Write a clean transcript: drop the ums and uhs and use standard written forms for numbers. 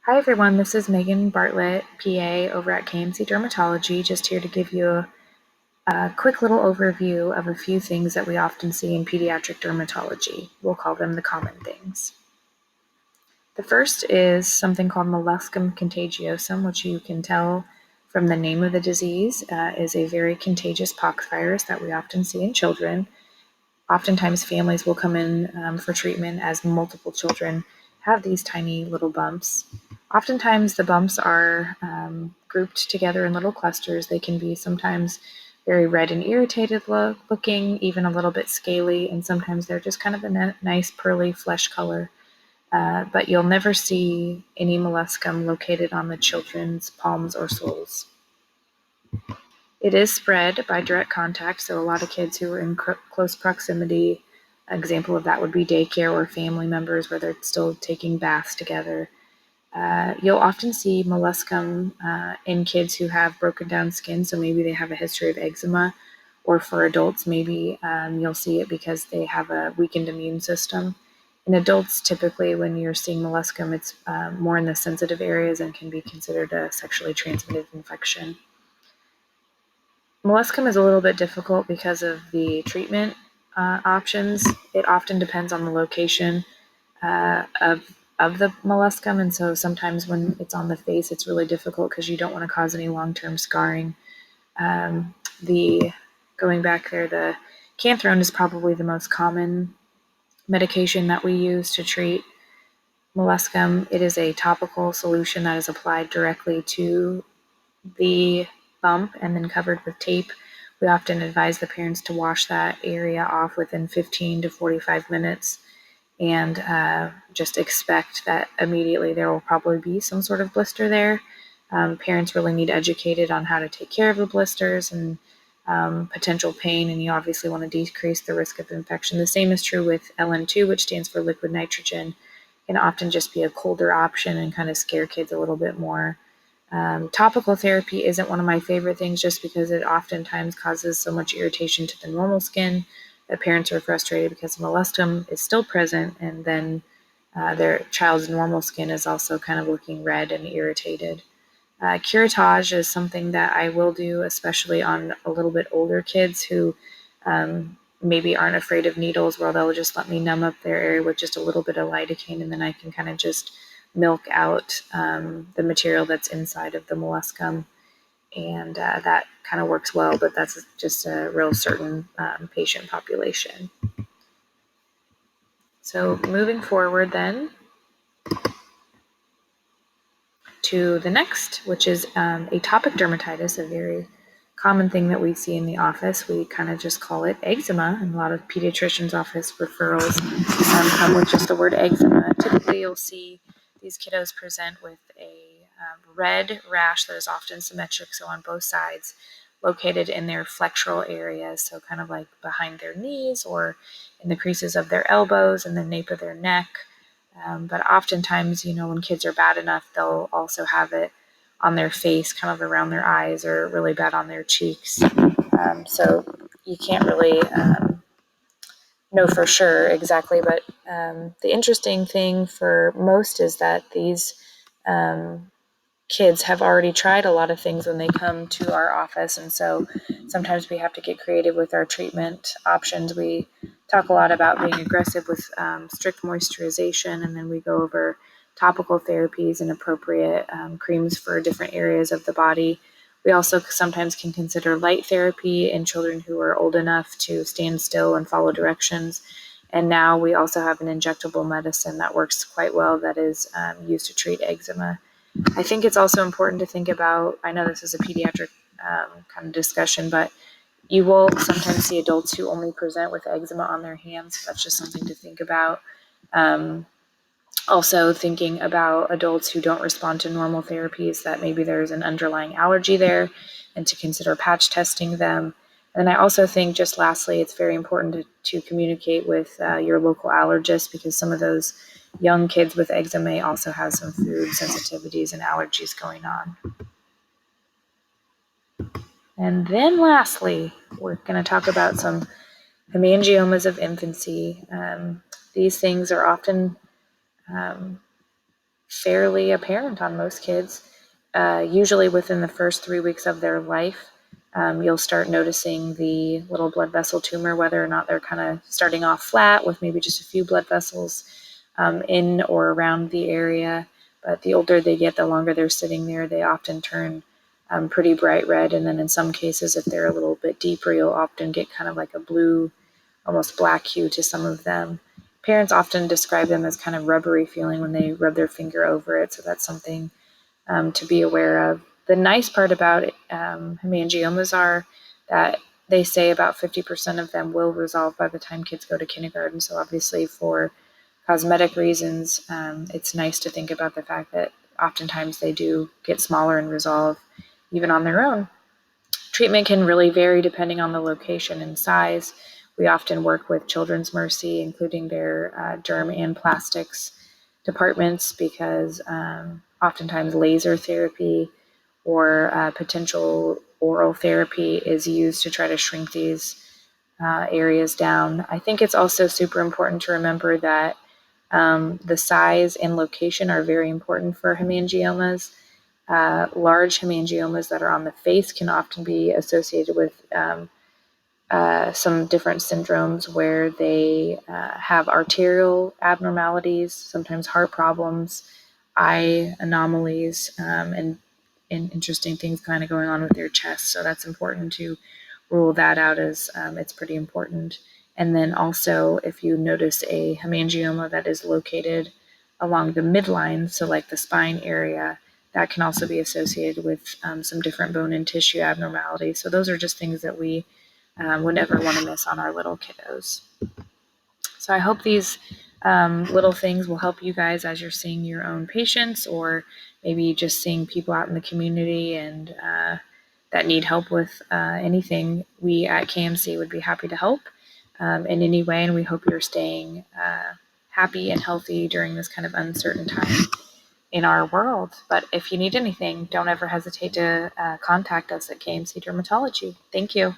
Hi everyone, this is Megan Bartlett, PA over at KMC Dermatology, just here to give you a quick little overview of a few things that we often see in pediatric dermatology. We'll call them the common things. The first is something called molluscum contagiosum, which you can tell from the name of the disease, is a very contagious poxvirus that we often see in children. Oftentimes families will come in for treatment as multiple children have these tiny little bumps. Oftentimes the bumps are grouped together in little clusters. They can be sometimes very red and irritated looking, even a little bit scaly, and sometimes they're just kind of a nice pearly flesh color. But you'll never see any molluscum located on the children's palms or soles. It is spread by direct contact, so a lot of kids who are in close proximity, an example of that would be daycare or family members where they're still taking baths together. You'll often see molluscum in kids who have broken down skin, so maybe they have a history of eczema, or for adults, maybe you'll see it because they have a weakened immune system. In adults, typically when you're seeing molluscum, it's more in the sensitive areas and can be considered a sexually transmitted infection. Molluscum is a little bit difficult because of the treatment options. It often depends on the location of the molluscum, and so sometimes when it's on the face, it's really difficult because you don't want to cause any long-term scarring. Going back there, the canthrone is probably the most common medication that we use to treat molluscum. It is a topical solution that is applied directly to the bump and then covered with tape. We often advise the parents to wash that area off within 15 to 45 minutes and just expect that immediately there will probably be some sort of blister there. Parents really need educated on how to take care of the blisters and potential pain, and you obviously want to decrease the risk of infection. The same is true with LN2, which stands for liquid nitrogen. It can often just be a colder option and kind of scare kids a little bit more. Topical therapy isn't one of my favorite things just because it oftentimes causes so much irritation to the normal skin that parents are frustrated because molluscum is still present, and then their child's normal skin is also kind of looking red and irritated. Curettage is something that I will do, especially on a little bit older kids who maybe aren't afraid of needles, where they'll just let me numb up their area with just a little bit of lidocaine, and then I can kind of just milk out the material that's inside of the molluscum, and that kind of works well, but that's just a real certain patient population. So moving forward then to the next, which is atopic dermatitis, a very common thing that we see in the office. We kind of just call it eczema, and a lot of pediatricians' office referrals come with just the word eczema. Typically, you'll see these kiddos present with a red rash that is often symmetric, so on both sides, located in their flexural areas, so kind of like behind their knees or in the creases of their elbows and the nape of their neck. But oftentimes, when kids are bad enough, they'll also have it on their face, kind of around their eyes, or really bad on their cheeks. So you can't really know for sure exactly, but the interesting thing for most is that these kids have already tried a lot of things when they come to our office, and so sometimes we have to get creative with our treatment options. We talk a lot about being aggressive with strict moisturization, and then we go over topical therapies and appropriate creams for different areas of the body. We also sometimes can consider light therapy in children who are old enough to stand still and follow directions. And now we also have an injectable medicine that works quite well that is used to treat eczema. I think it's also important to think about, I know this is a pediatric kind of discussion, but you will sometimes see adults who only present with eczema on their hands. That's just something to think about. Also thinking about adults who don't respond to normal therapies, that maybe there's an underlying allergy there, and to consider patch testing them. And I also think, just lastly, it's very important to communicate with your local allergist, because some of those young kids with eczema may also have some food sensitivities and allergies going on. And then lastly, we're going to talk about some hemangiomas of infancy. These things are often fairly apparent on most kids. Usually within the first 3 weeks of their life, you'll start noticing the little blood vessel tumor, whether or not they're kind of starting off flat with maybe just a few blood vessels in or around the area. But the older they get, the longer they're sitting there, they often turn pretty bright red. And then in some cases, if they're a little bit deeper, you'll often get kind of like a blue, almost black hue to some of them. Parents often describe them as kind of rubbery feeling when they rub their finger over it. So that's something to be aware of. The nice part about hemangiomas are that they say about 50% of them will resolve by the time kids go to kindergarten. So obviously for cosmetic reasons, it's nice to think about the fact that oftentimes they do get smaller and resolve even on their own. Treatment can really vary depending on the location and size. We often work with Children's Mercy, including their derm and plastics departments, because oftentimes laser therapy or potential oral therapy is used to try to shrink these areas down. I think it's also super important to remember that the size and location are very important for hemangiomas. Large hemangiomas that are on the face can often be associated with some different syndromes where they have arterial abnormalities, sometimes heart problems, eye anomalies, and interesting things kind of going on with their chest. So that's important to rule that out, as it's pretty important. And then also, if you notice a hemangioma that is located along the midline, so like the spine area, that can also be associated with some different bone and tissue abnormalities. So those are just things that we would never want to miss on our little kiddos. So I hope these little things will help you guys as you're seeing your own patients, or maybe just seeing people out in the community and that need help with anything. We at KMC would be happy to help in any way, and we hope you're staying happy and healthy during this kind of uncertain time in our world. But if you need anything, don't ever hesitate to contact us at KMC Dermatology. Thank you.